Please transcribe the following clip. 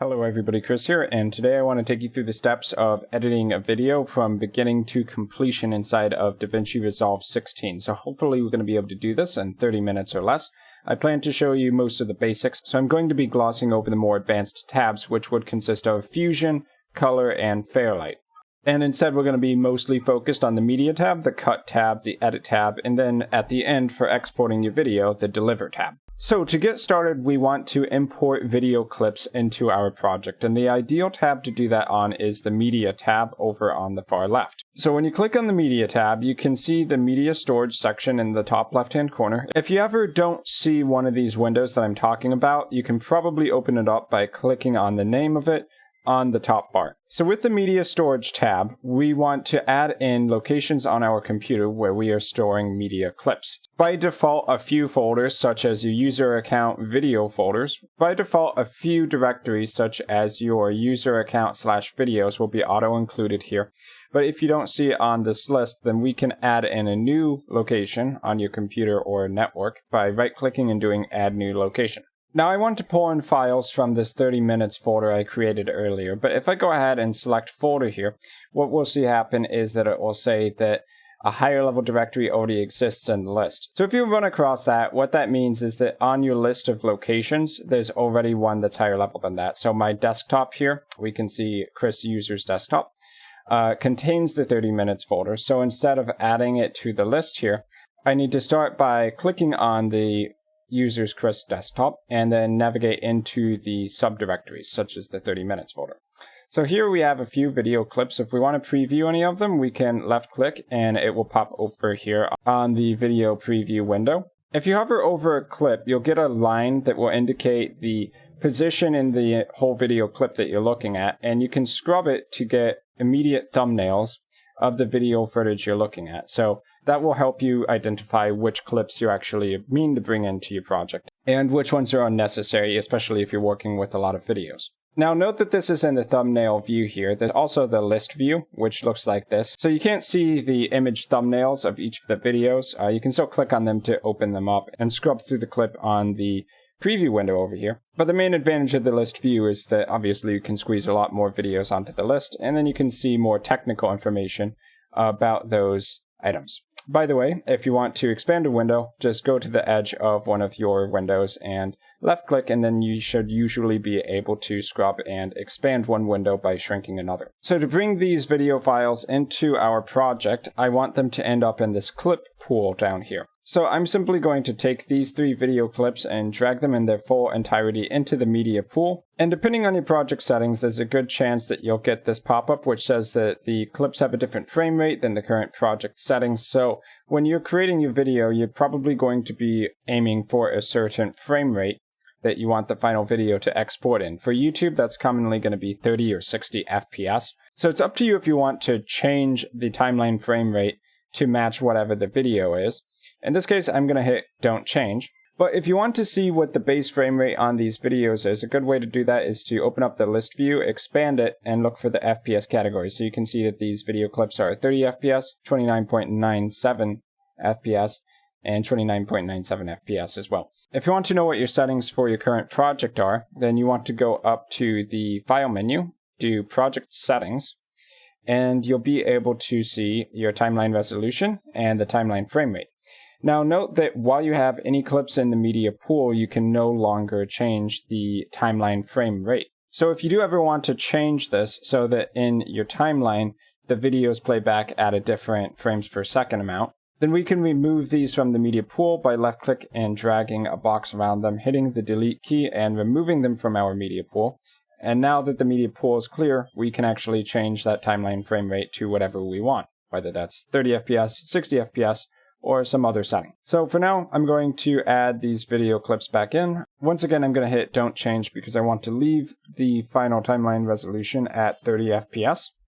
Hello everybody, Chris here, and today I want to take you through the steps of editing a video from beginning to completion inside of DaVinci Resolve 16. So hopefully we're going to be able to do this in 30 minutes or less. I plan to show you most of the basics, so I'm going to be glossing over the more advanced tabs, which would consist of Fusion, Color, and Fairlight. And instead we're going to be mostly focused on the Media tab, the Cut tab, the Edit tab, and then at the end for exporting your video, the Deliver tab. So to get started, we want to import video clips into our project, and the ideal tab to do that on is the Media tab over on the far left. So when you click on the Media tab, you can see the Media Storage section in the top left-hand corner. If you ever don't see one of these windows that I'm talking about, you can probably open it up by clicking on the name of it on the top bar. So with the Media Storage tab, we want to add in locations on our computer where we are storing media clips. By default, a few folders such as your user account video folders. By default, a few directories such as your user account /videos will be auto included here. But if you don't see it on this list, then we can add in a new location on your computer or network by right-clicking and doing Add New Location. Now I want to pull in files from this 30 minutes folder I created earlier, but if I go ahead and select folder here, what we'll see happen is that it will say that a higher level directory already exists in the list. So if you run across that, what that means is that on your list of locations, there's already one that's higher level than that. So my desktop here, we can see Chris User's desktop, contains the 30 minutes folder. So instead of adding it to the list here, I need to start by clicking on the user's Chris desktop and then navigate into the subdirectories such as the 30 minutes folder. So here we have a few video clips. If we want to preview any of them, we can left click and it will pop over here on the video preview window. If you hover over a clip, you'll get a line that will indicate the position in the whole video clip that you're looking at, and you can scrub it to get immediate thumbnails of the video footage you're looking at. So that will help you identify which clips you actually mean to bring into your project and which ones are unnecessary, especially if you're working with a lot of videos. Now note that this is in the thumbnail view here. There's also the list view, which looks like this. So you can't see the image thumbnails of each of the videos. You can still click on them to open them up and scrub through the clip on the preview window over here. But the main advantage of the list view is that obviously you can squeeze a lot more videos onto the list, and then you can see more technical information about those items. By the way, if you want to expand a window, just go to the edge of one of your windows and left click, and then you should usually be able to scrub and expand one window by shrinking another. So to bring these video files into our project, I want them to end up in this clip pool down here. So I'm simply going to take these 3 video clips and drag them in their full entirety into the media pool. And depending on your project settings, there's a good chance that you'll get this pop-up which says that the clips have a different frame rate than the current project settings. So when you're creating your video, you're probably going to be aiming for a certain frame rate that you want the final video to export in. For YouTube, that's commonly going to be 30 or 60 FPS. So it's up to you if you want to change the timeline frame rate to match whatever the video is. In this case, I'm going to hit Don't Change. But if you want to see what the base frame rate on these videos is, a good way to do that is to open up the list view, expand it, and look for the FPS category. So you can see that these video clips are 30 FPS, 29.97 FPS, and 29.97 FPS as well. If you want to know what your settings for your current project are, then you want to go up to the File menu, do Project Settings, and you'll be able to see your timeline resolution and the timeline frame rate. Now note that while you have any clips in the media pool, you can no longer change the timeline frame rate. So if you do ever want to change this so that in your timeline the videos play back at a different frames per second amount, then we can remove these from the media pool by left click and dragging a box around them, hitting the delete key and removing them from our media pool. And now that the media pool is clear, we can actually change that timeline frame rate to whatever we want, whether that's 30 FPS, 60 FPS, or some other setting. So for now, I'm going to add these video clips back in. Once again, I'm going to hit Don't Change because I want to leave the final timeline resolution at 30 FPS.